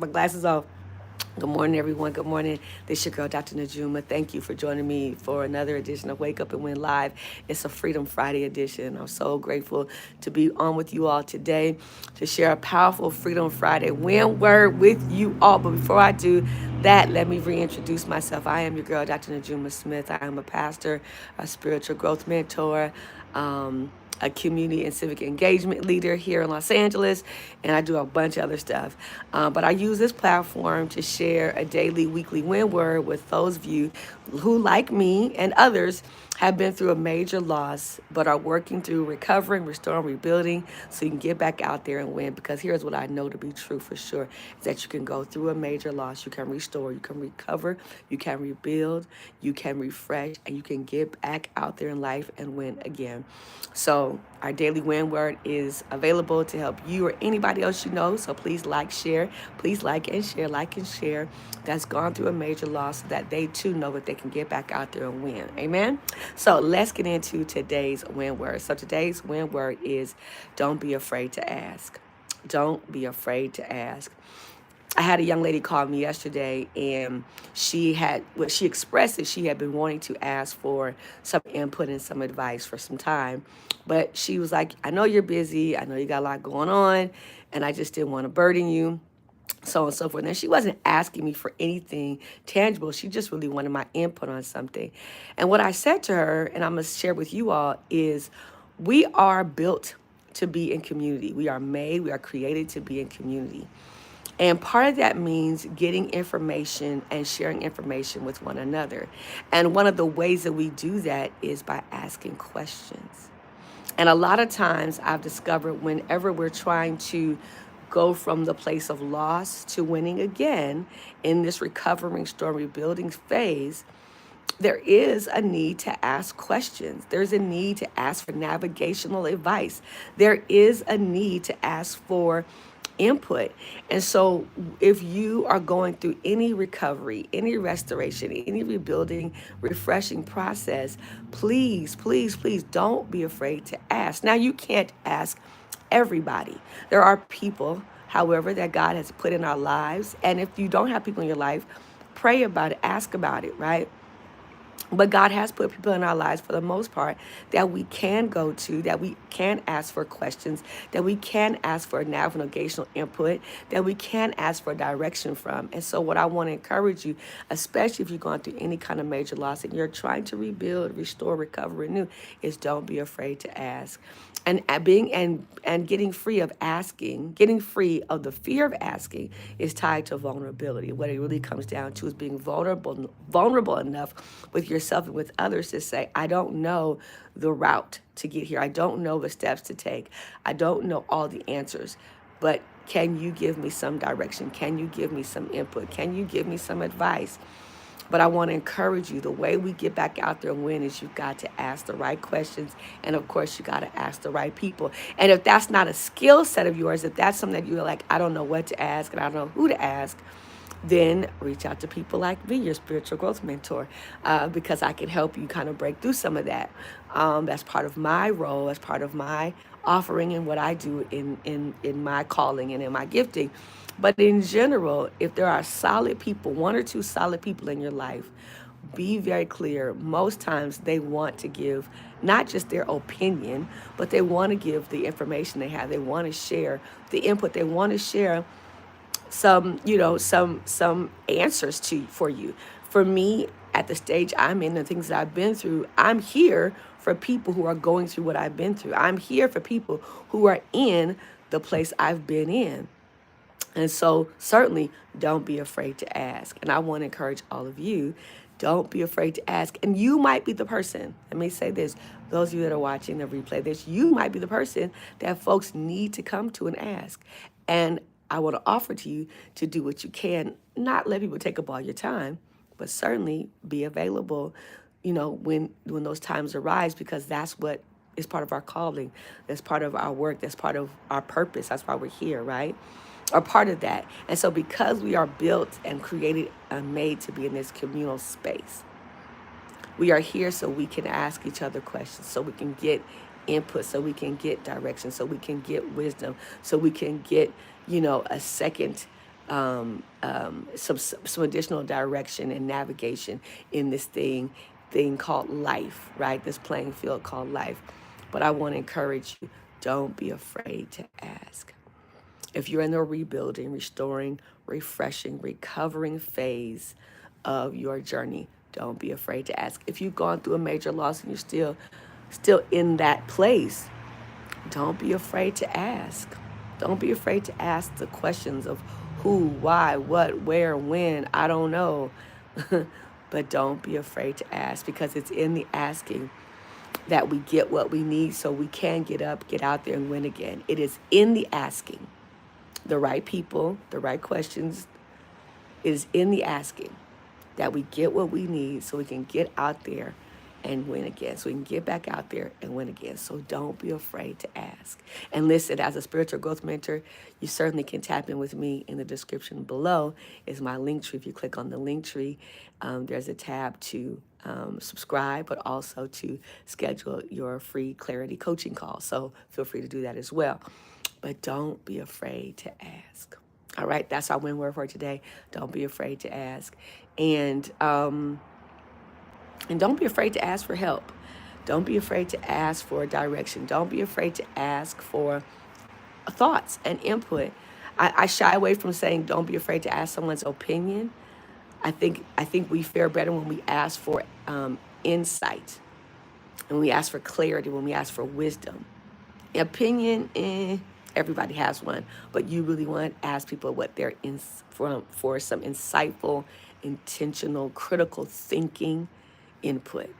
my glasses off. Good morning, everyone. Good morning. This is your girl, Dr. Najuma. Thank you for joining me for another edition of Wake Up and Win Live. It's a Freedom Friday edition. I'm so grateful to be on with you all today to share a powerful Freedom Friday win word with you all. But before I do that, let me reintroduce myself. I am your girl, Dr. Najuma Smith. I am a pastor, a spiritual growth mentor, a community and civic engagement leader here in Los Angeles, and I do a bunch of other stuff. But I use this platform to share a daily, weekly win word with those of you who, like me and others, have been through a major loss but are working through recovering, restoring, rebuilding so you can get back out there and win. Because here's what I know to be true for sure is that you can go through a major loss, you can restore, you can recover, you can rebuild, you can refresh, and you can get back out there in life and win again. So our daily win word is available to help you or anybody else you know. So please like, share, please like and share. That's gone through a major loss so that they too know that they can get back out there and win. Amen. So let's get into today's win word. So today's win word is don't be afraid to ask. Don't be afraid to ask. I had a young lady call me yesterday, and she expressed that she had been wanting to ask for some input and some advice for some time. But she was like, I know you're busy. I know you got a lot going on, and I just didn't want to burden you, so on and so forth. And she wasn't asking me for anything tangible. She just really wanted my input on something. And what I said to her, and I'm going to share with you all, is we are built to be in community. We are created to be in community. And part of that means getting information and sharing information with one another. And one of the ways that we do that is by asking questions. And a lot of times I've discovered whenever we're trying to go from the place of loss to winning again in this recovering, storm rebuilding phase, there is a need to ask questions. There's a need to ask for navigational advice. There is a need to ask for input. And so if you are going through any recovery, any restoration, any rebuilding, refreshing process, please, please, please don't be afraid to ask. Now, you can't ask everybody. There are people, however, that God has put in our lives. And if you don't have people in your life, pray about it, ask about it, right? But God has put people in our lives for the most part that we can go to, that we can ask for questions, that we can ask for navigational input, that we can ask for direction from. And so what I want to encourage you, especially if you're going through any kind of major loss and you're trying to rebuild, restore, recover, renew, is don't be afraid to ask. And getting free of asking, getting free of the fear of asking is tied to vulnerability. What it really comes down to is being vulnerable enough with yourself and with others to say, I don't know the route to get here. I don't know the steps to take. I don't know all the answers, but can you give me some direction? Can you give me some input? Can you give me some advice? But I want to encourage you, the way we get back out there and win is you've got to ask the right questions. And of course, you got to ask the right people. And if that's not a skill set of yours, if that's something that you're like, I don't know what to ask and I don't know who to ask, then reach out to people like me, your spiritual growth mentor, because I can help you kind of break through some of that. That's part of my role, that's part of my offering and what I do in my calling and in my gifting. But in general, if there are solid people, one or two solid people in your life, be very clear. Most times they want to give not just their opinion, but they want to give the information they have. They want to share the input. They want to share some answers to for you. For me, at the stage I'm in, the things that I've been through, I'm here for people who are going through what I've been through. I'm here for people who are in the place I've been in. And so certainly don't be afraid to ask. And I want to encourage all of you, don't be afraid to ask. And you might be the person, let me say this, those of you that are watching the replay, this, you might be the person that folks need to come to and ask. And I want to offer to you to do what you can, not let people take up all your time, but certainly be available, when those times arise, because that's what is part of our calling. That's part of our work. That's part of our purpose. That's why we're here, right? Are part of that. And so because we are built and created and made to be in this communal space, we are here so we can ask each other questions, so we can get input, so we can get direction, so we can get wisdom, so we can get, a second some additional direction and navigation in this thing called life, right? This playing field called life. But I want to encourage you, don't be afraid to ask. If you're in the rebuilding, restoring, refreshing, recovering phase of your journey, don't be afraid to ask. If you've gone through a major loss and you're still in that place, don't be afraid to ask. Don't be afraid to ask the questions of who, why, what, where, when. I don't know. But don't be afraid to ask, because it's in the asking that we get what we need so we can get up, get out there, and win again. It is in the asking. The right people, the right questions. It is in the asking that we get what we need so we can get out there and win again. So we can get back out there and win again. So don't be afraid to ask. And listen, as a spiritual growth mentor, you certainly can tap in with me. In the description below is my link tree. If you click on the link tree, there's a tab to subscribe, but also to schedule your free clarity coaching call. So feel free to do that as well. But don't be afraid to ask. All right, that's our win word for today. Don't be afraid to ask. And don't be afraid to ask for help. Don't be afraid to ask for direction. Don't be afraid to ask for thoughts and input. I shy away from saying don't be afraid to ask someone's opinion. I think we fare better when we ask for insight, and we ask for clarity, when we ask for wisdom. Opinion, everybody has one, but you really want to ask people what they're in for some insightful, intentional, critical thinking input.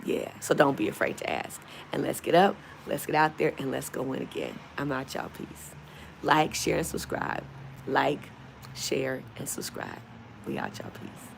Yeah, so don't be afraid to ask. And let's get up, let's get out there, and let's go win again. I'm out, y'all. Peace. Like, share, and subscribe. Like, share, and subscribe. We out, y'all. Peace.